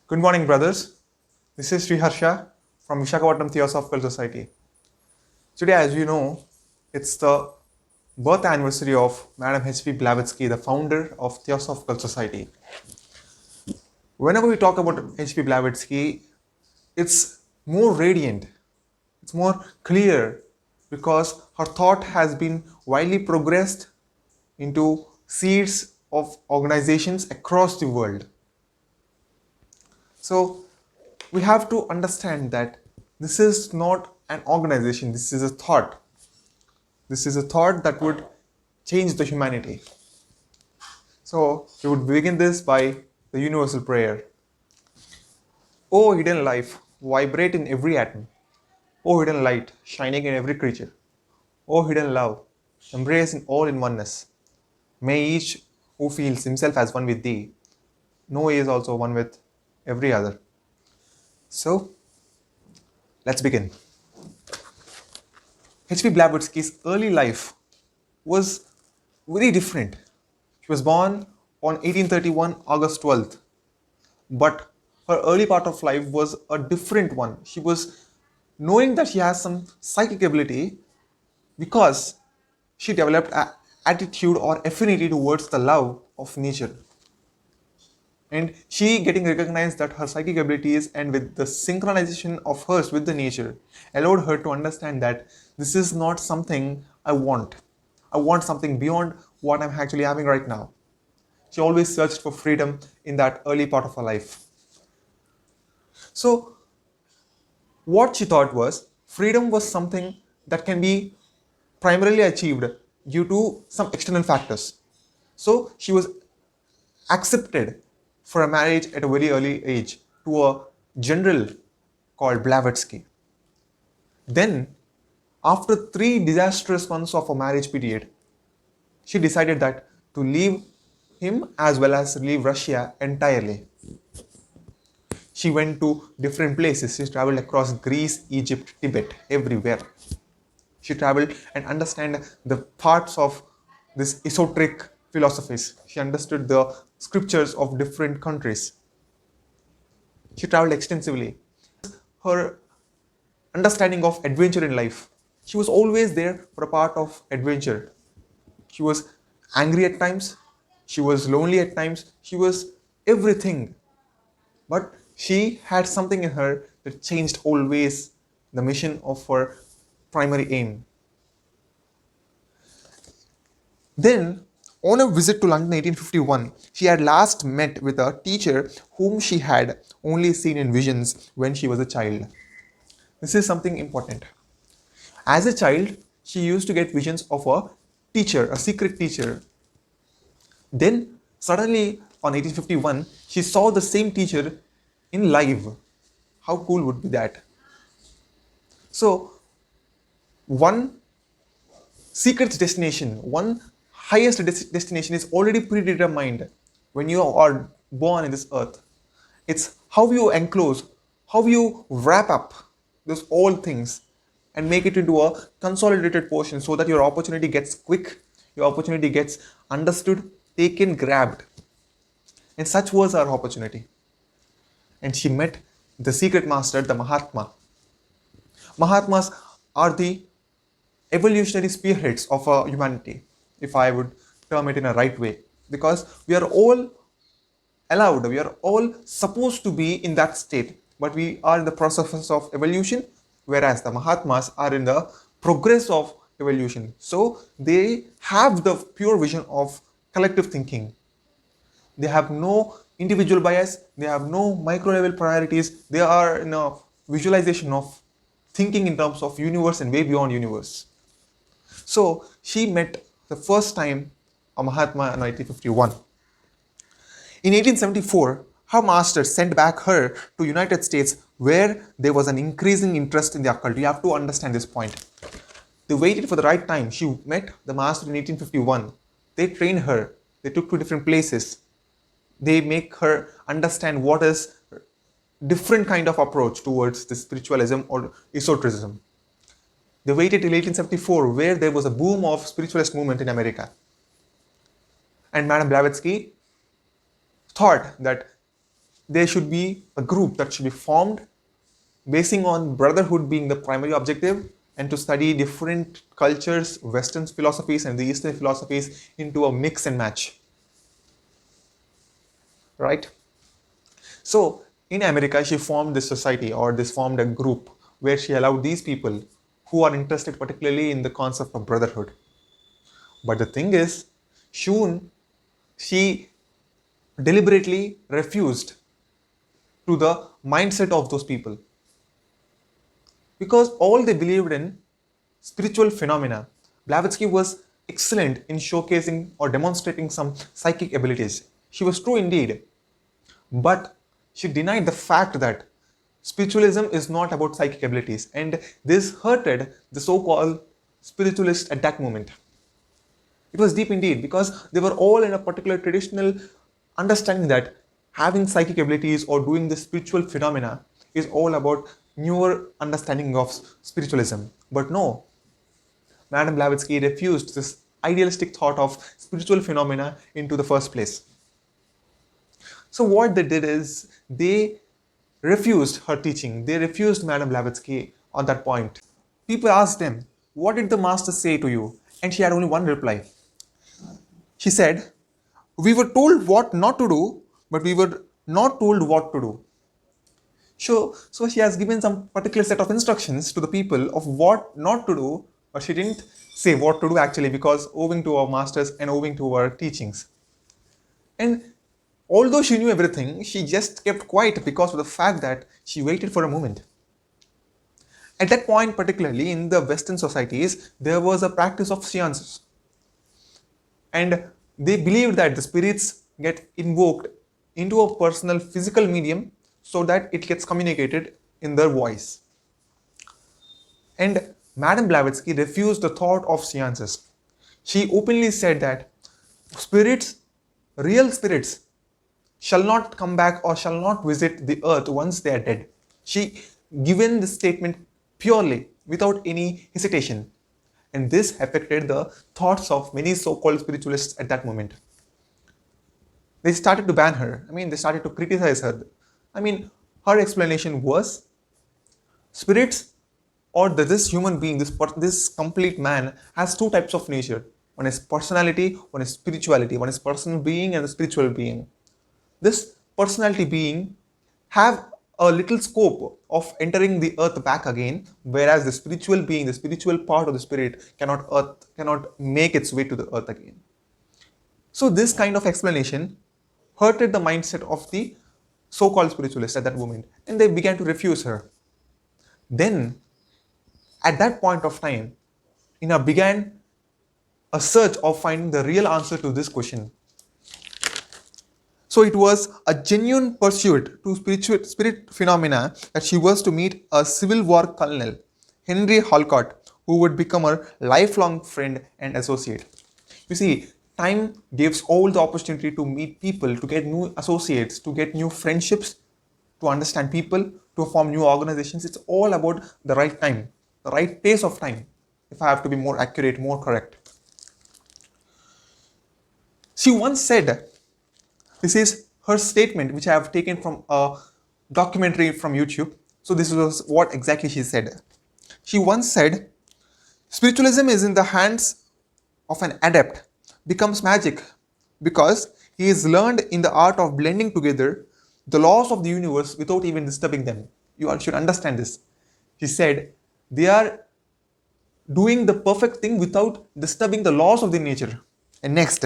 Good morning, brothers. This is Harsha from Visakhapatnam Theosophical Society. Today, as you know, it's the birth anniversary of Madam H.P.Blavatsky, the founder of Theosophical Society. Whenever we talk about H.P.Blavatsky, it's more radiant, it's more clear because her thought has been widely progressed into seeds of organizations across the world. So we have to understand that this is not an organization, this is a thought. This is a thought that would change the humanity. So we would begin this by the universal prayer. O hidden life, vibrate in every atom. O hidden light, shining in every creature. O hidden love, embrace in all in oneness. May each who feels himself as one with thee know he is also one with every other. So let's begin. H.P. Blavatsky's early life was very different. She was born on 1831, August 12th, but her early part of life was a different one. She was knowing that she has some psychic ability because she developed an attitude or affinity towards the love of nature. And she getting recognized that her psychic abilities and with the synchronization of hers with the nature allowed her to understand that this is not something I want. I want something beyond what I'm actually having right now. She always searched for freedom in that early part of her life. So, what she thought was freedom was something that can be primarily achieved due to some external factors. So, she was accepted for a marriage at a very early age to a general called Blavatsky. Then, after 3 disastrous months of a marriage period, she decided that to leave him as well as leave Russia entirely. She went to different places. She traveled across Greece, Egypt, Tibet, everywhere. She traveled and understand the parts of this esoteric philosophies. She understood the scriptures of different countries. She traveled extensively. Her understanding of adventure in life. She was always there for a part of adventure. She was angry at times. She was lonely at times. She was everything. But she had something in her that changed always the mission of her primary aim. Then, on a visit to London 1851, she had last met with a teacher whom she had only seen in visions when she was a child. This is something important. As a child, she used to get visions of a teacher, a secret teacher. Then, suddenly on 1851, she saw the same teacher in live. How cool would be that? So, one secret destination, one highest destination is already predetermined when you are born in this earth. It's how you enclose, how you wrap up those all things and make it into a consolidated portion so that your opportunity gets quick, your opportunity gets understood, taken, grabbed. And such was our opportunity. And she met the secret master, the Mahatma. Mahatmas are the evolutionary spearheads of humanity, if I would term it in a right way. Because we are all allowed, we are all supposed to be in that state, but we are in the process of evolution, whereas the Mahatmas are in the progress of evolution. So they have the pure vision of collective thinking. They have no individual bias, they have no micro level priorities, they are in a visualization of thinking in terms of universe and way beyond universe. So she met the first time a Mahatma in 1951. In 1874, her master sent back her to United States where there was an increasing interest in the occult. You have to understand this point. They waited for the right time. She met the master in 1851. They trained her. They took to different places. They make her understand what is different kind of approach towards the spiritualism or esotericism. They waited till 1874 where there was a boom of spiritualist movement in America. And Madame Blavatsky thought that there should be a group that should be formed basing on brotherhood being the primary objective, and to study different cultures, Western philosophies and the Eastern philosophies into a mix and match, right? So in America, she formed this society, or this formed a group where she allowed these people who are interested particularly in the concept of brotherhood. But the thing is, soon she deliberately refused to the mindset of those people, because all they believed in spiritual phenomena. Blavatsky was excellent in showcasing or demonstrating some psychic abilities. She was true indeed, but she denied the fact that spiritualism is not about psychic abilities, and this hurted the so-called spiritualists at that moment. It was deep indeed, because they were all in a particular traditional understanding that having psychic abilities or doing the spiritual phenomena is all about newer understanding of spiritualism. But no, Madame Blavatsky refused this idealistic thought of spiritual phenomena into the first place. So what they did is they refused her teaching. They refused Madame Blavatsky on that point. People asked them, "What did the master say to you?" And she had only one reply. She said, "We were told what not to do, but we were not told what to do." So she has given some particular set of instructions to the people of what not to do, but she didn't say what to do actually, because owing to our masters and owing to our teachings. And although she knew everything, she just kept quiet because of the fact that she waited for a moment. At that point, particularly in the Western societies, there was a practice of seances. And they believed that the spirits get invoked into a personal physical medium so that it gets communicated in their voice. And Madame Blavatsky refused the thought of seances. She openly said that spirits, real spirits, shall not come back or shall not visit the earth once they are dead. She given this statement purely without any hesitation. And this affected the thoughts of many so-called spiritualists at that moment. They started to ban her. They started to criticize her. Her explanation was spirits, or this human being, this complete man has two types of nature. One is personality, one is spirituality. One is personal being and the spiritual being. This personality being have a little scope of entering the earth back again, whereas the spiritual being, the spiritual part of the spirit cannot make its way to the earth again. So this kind of explanation hurted the mindset of the so-called spiritualists at that moment, and they began to refuse her. Then, at that point of time, began a search of finding the real answer to this question. So it was a genuine pursuit to spirit phenomena that she was to meet a Civil War colonel, Henry Halcott, who would become her lifelong friend and associate. You see, time gives all the opportunity to meet people, to get new associates, to get new friendships, to understand people, to form new organizations. It's all about the right time, the right pace of time, if I have to be more accurate, more correct. She once said, this is her statement, which I have taken from a documentary from YouTube. So this was what exactly she said. She once said, "Spiritualism is in the hands of an adept, becomes magic because he is learned in the art of blending together the laws of the universe without even disturbing them." You all should understand this. She said, they are doing the perfect thing without disturbing the laws of the nature. And next,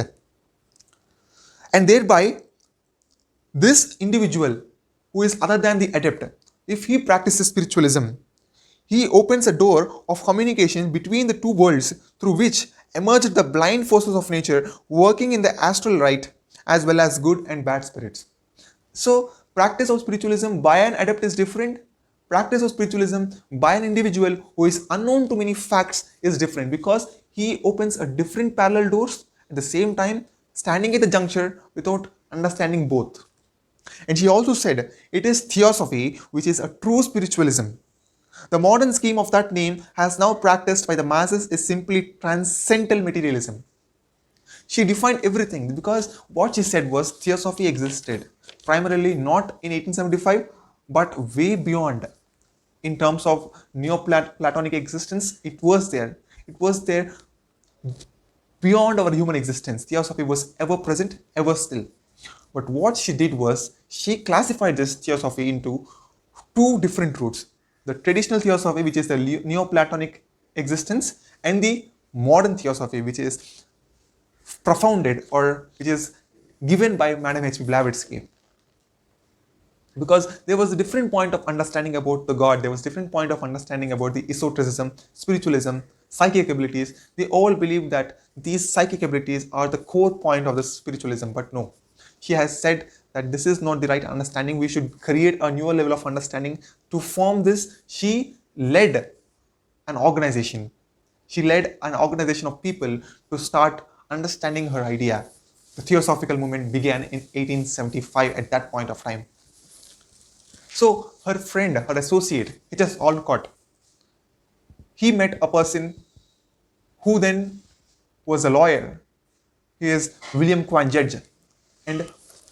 and thereby, this individual who is other than the adept, if he practices spiritualism, he opens a door of communication between the two worlds through which emerge the blind forces of nature working in the astral right as well as good and bad spirits. So, practice of spiritualism by an adept is different. Practice of spiritualism by an individual who is unknown to many facts is different, because he opens a different parallel doors at the same time, standing at the juncture without understanding both. And she also said, it is Theosophy which is a true spiritualism. The modern scheme of that name has now practiced by the masses is simply transcendental materialism. She defined everything because what she said was Theosophy existed primarily not in 1875 but way beyond. In terms of Neoplatonic existence, it was there. It was there beyond our human existence. Theosophy was ever present, ever still. But what she did was she classified this Theosophy into two different routes: the traditional Theosophy, which is the Neoplatonic existence, and the modern Theosophy, which is profounded or which is given by Madam H.P. Blavatsky. Because there was a different point of understanding about the God, there was a different point of understanding about the esotericism, spiritualism, psychic abilities. They all believe that these psychic abilities are the core point of the spiritualism, but no. She has said that this is not the right understanding. We should create a newer level of understanding. To form this, she led an organization. She led an organization of people to start understanding her idea. The Theosophical movement began in 1875 at that point of time. So her friend, her associate, H.S. Alcott, he met a person who then was a lawyer. He is William Quan Judge. And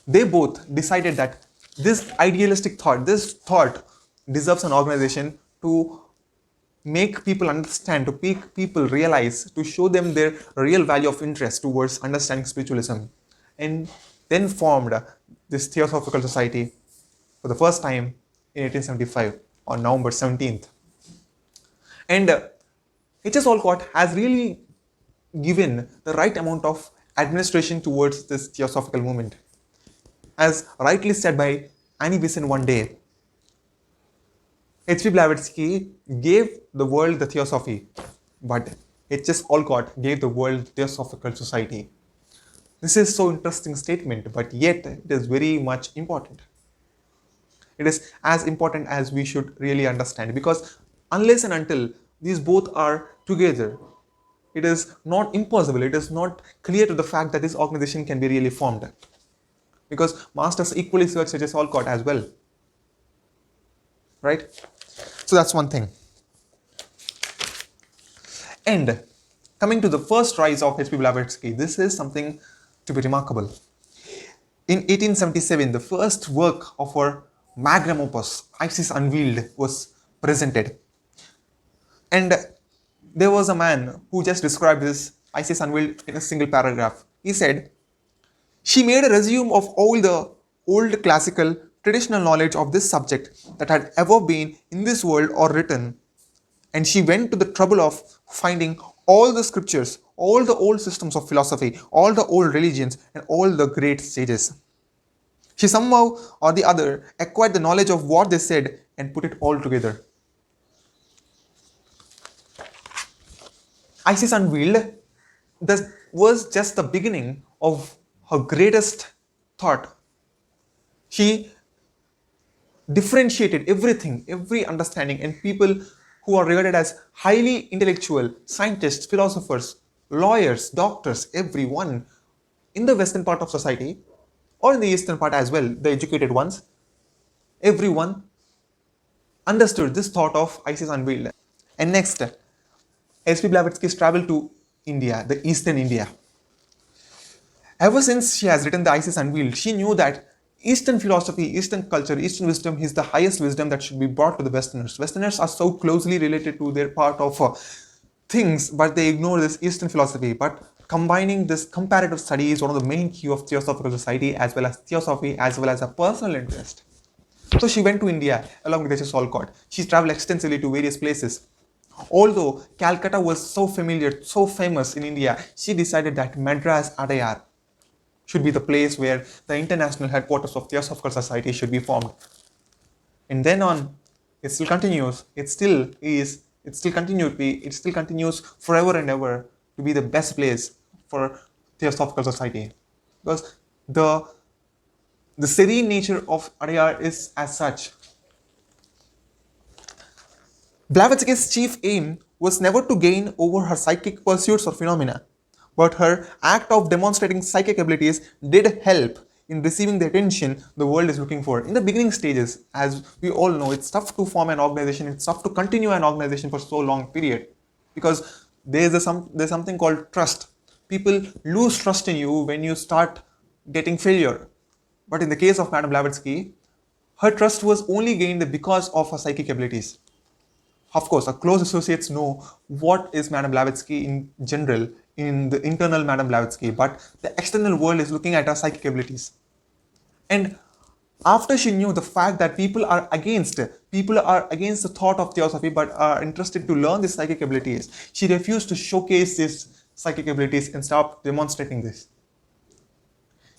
they both decided that this idealistic thought, this thought deserves an organization to make people understand, to make people realize, to show them their real value of interest towards understanding spiritualism. And then formed this Theosophical Society for the first time in 1875 on November 17th. And H.S. Alcott has really given the right amount of administration towards this Theosophical movement. As rightly said by Annie Besant one day, H.P. Blavatsky gave the world the Theosophy, but H.S. Alcott gave the world Theosophical Society. This is so interesting statement, but yet it is very much important. It is as important as we should really understand, because unless and until these both are together, it is not impossible, it is not clear to the fact that this organization can be really formed. Because masters equally search such as Alcott as well. Right? So that's one thing. And coming to the first rise of H.P. Blavatsky, this is something to be remarkable. In 1877, the first work of her magnum opus, Isis Unveiled, was presented. And there was a man who just described this Isis Unveiled in a single paragraph. He said, "She made a resume of all the old classical traditional knowledge of this subject that had ever been in this world or written, and she went to the trouble of finding all the scriptures, all the old systems of philosophy, all the old religions, and all the great sages. She somehow or the other acquired the knowledge of what they said and put it all together." Isis Unveiled was just the beginning of her greatest thought. She differentiated everything, every understanding, and people who are regarded as highly intellectual, scientists, philosophers, lawyers, doctors, everyone in the western part of society, or in the eastern part as well, the educated ones, everyone understood this thought of Isis Unveiled. And next, H.P. Blavatsky's travel to India, the eastern India. Ever since she has written the Isis Unveiled, she knew that Eastern philosophy, Eastern culture, Eastern wisdom is the highest wisdom that should be brought to the Westerners. Westerners are so closely related to their part of things, but they ignore this Eastern philosophy. But combining this comparative study is one of the main key of Theosophical Society, as well as Theosophy, as well as a personal interest. So she went to India along with H.S. Alcott. She traveled extensively to various places. Although Calcutta was so familiar, so famous in India, she decided that Madras Adayar should be the place where the international headquarters of Theosophical Society should be formed. And then on, it still continues. It still continues forever and ever to be the best place for Theosophical Society, because the serene nature of Adayar is as such. Blavatsky's chief aim was never to gain over her psychic pursuits or phenomena, but her act of demonstrating psychic abilities did help in receiving the attention the world is looking for. In the beginning stages, as we all know, it's tough to form an organization, it's tough to continue an organization for so long period, because there's something called trust. People lose trust in you when you start getting failure. But in the case of Madame Blavatsky, her trust was only gained because of her psychic abilities. Of course, our close associates know what is Madame Blavatsky in general, in the internal Madame Blavatsky, but the external world is looking at her psychic abilities. And after she knew the fact that people are against the thought of theosophy but are interested to learn these psychic abilities, she refused to showcase these psychic abilities and stop demonstrating this.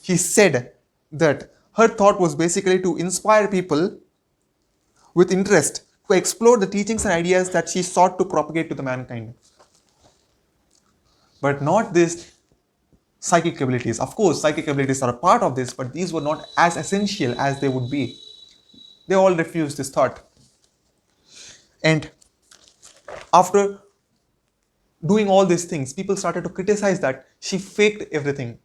She said that her thought was basically to inspire people with interest to explore the teachings and ideas that she sought to propagate to the mankind, but not these psychic abilities. Of course, psychic abilities are a part of this, but these were not as essential as they would be. They all refused this thought. And after doing all these things, people started to criticize that she faked everything.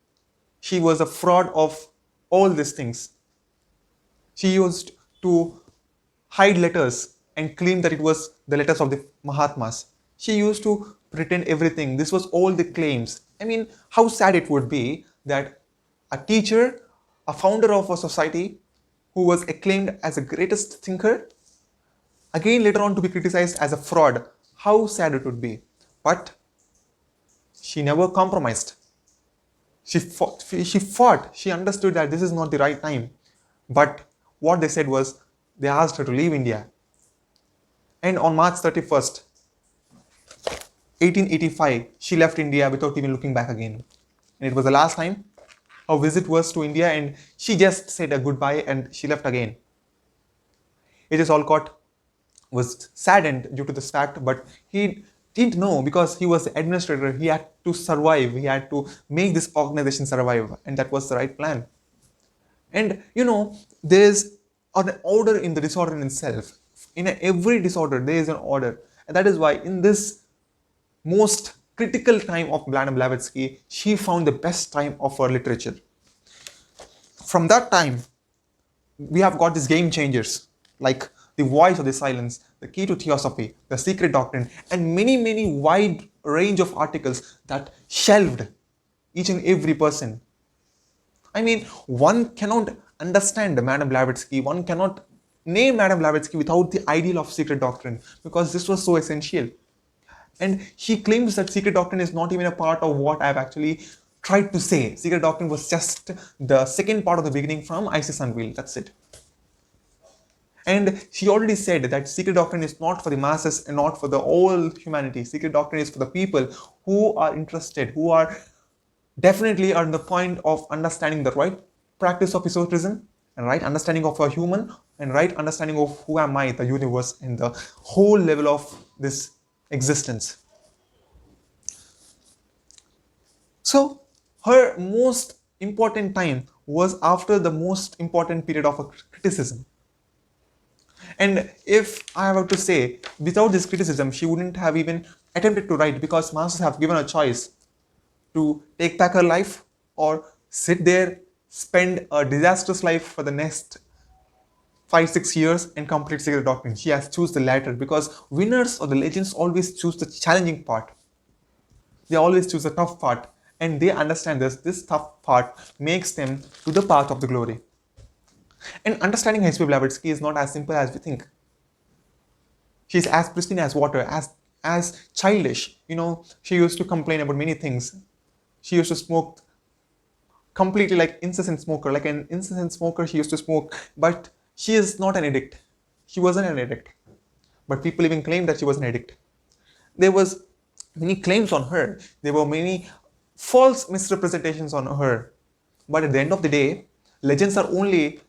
She was a fraud of all these things. She used to hide letters and claim that it was the letters of the Mahatmas. She used to pretend everything. This was all the claims. I mean, how sad it would be that a teacher, a founder of a society who was acclaimed as the greatest thinker, again later on to be criticized as a fraud. How sad it would be. But she never compromised. She understood that this is not the right time. But what they said was, they asked her to leave India. And on March 31st, 1885, she left India without even looking back again. And it was the last time her visit was to India, and she just said a goodbye and she left again. H.S. Olcott was saddened due to this fact, but he didn't know, because he was the administrator. He had to survive. He had to make this organization survive, and that was the right plan. And there is an order in the disorder in itself. In every disorder, there is an order, and that is why in this most critical time of Madame Blavatsky, she found the best time of her literature. From that time, we have got these game changers like The Voice of the Silence, The Key to Theosophy, The Secret Doctrine, and many, many wide range of articles that shelved each and every person. I mean, one cannot understand Madame Blavatsky, one cannot name Madame Blavatsky without the ideal of Secret Doctrine, because this was so essential. And she claims that Secret Doctrine is not even a part of what I've actually tried to say. Secret Doctrine was just the second part of the beginning from Isis Unveiled. That's it. And she already said that Secret Doctrine is not for the masses and not for the whole humanity. Secret Doctrine is for the people who are interested, who are definitely on the point of understanding the right practice of esotericism and right understanding of a human and right understanding of who am I, the universe, and the whole level of this existence. So her most important time was after the most important period of criticism. And if I were to say, without this criticism, she wouldn't have even attempted to write, because masters have given a choice to take back her life or sit there, spend a disastrous life for the next 5-6 years and complete Secret Doctrine. She has choose the latter, because winners or the legends always choose the challenging part. They always choose the tough part, and they understand this tough part makes them to the path of the glory. And understanding H.P.Blavatsky is not as simple as we think. She's as pristine as water, as childish. She used to complain about many things. She used to smoke completely like incessant smoker. Like an incessant smoker, she used to smoke, but she is not an addict. She wasn't an addict. But people even claimed that she was an addict. There was many claims on her. There were many false misrepresentations on her. But at the end of the day, legends are only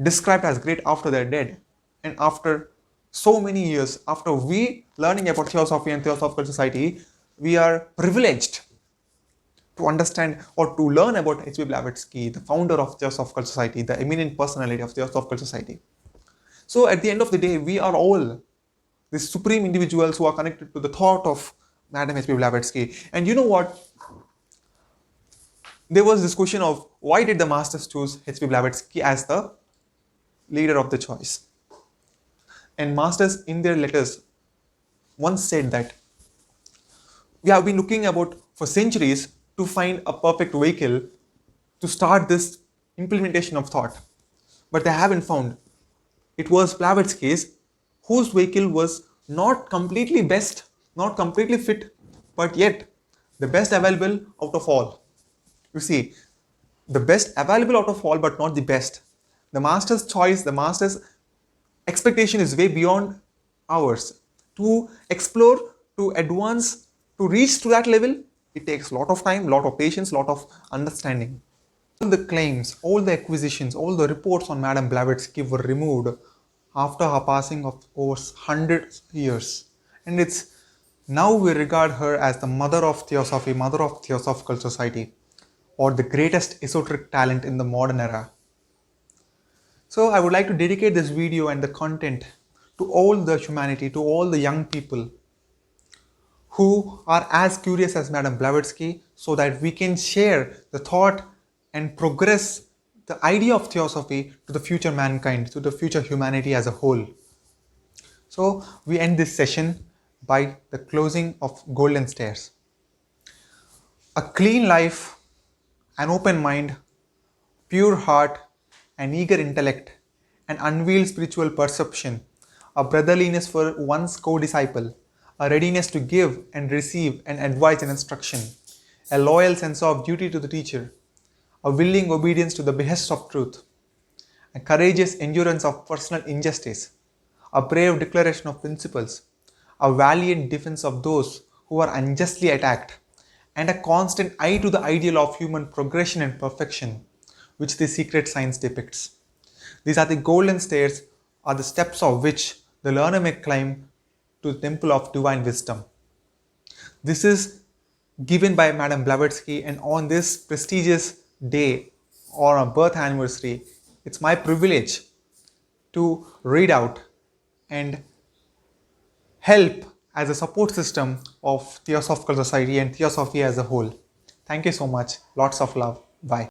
described as great after they're dead. And after so many years, after we learning about Theosophy and Theosophical Society, we are privileged to understand or to learn about H.P.Blavatsky, the founder of Theosophical Society, the eminent personality of Theosophical Society. So at the end of the day, we are all these supreme individuals who are connected to the thought of Madam H.P.Blavatsky. And you know what? There was this question of why did the masters choose H.P.Blavatsky as the leader of the choice? And masters in their letters once said that we have been looking about for centuries to find a perfect vehicle to start this implementation of thought. But they haven't found. It was Blavatsky's, whose vehicle was not completely best, not completely fit, but yet the best available out of all. You see, the best available out of all, but not the best. The master's choice, the master's expectation is way beyond ours. To explore, to advance, to reach to that level, it takes a lot of time, lot of patience, lot of understanding. All the claims, all the acquisitions, all the reports on Madame Blavatsky were removed after her passing of over 100 years. And it's now we regard her as the mother of Theosophy, mother of Theosophical Society, or the greatest esoteric talent in the modern era. So I would like to dedicate this video and the content to all the humanity, to all the young people who are as curious as Madame Blavatsky, so that we can share the thought and progress the idea of Theosophy to the future mankind, to the future humanity as a whole. So we end this session by the closing of Golden Stairs. A clean life, an open mind, pure heart, an eager intellect, an unveiled spiritual perception, a brotherliness for one's co-disciple, a readiness to give and receive and advise and instruction, a loyal sense of duty to the teacher, a willing obedience to the behest of truth, a courageous endurance of personal injustice, a brave declaration of principles, a valiant defense of those who are unjustly attacked, and a constant eye to the ideal of human progression and perfection, which the secret science depicts. These are the golden stairs, are the steps of which the learner may climb to the temple of divine wisdom. This is given by Madame Blavatsky, and on this prestigious day or a birth anniversary, it's my privilege to read out and help as a support system of Theosophical Society and Theosophy as a whole. Thank you so much. Lots of love. Bye.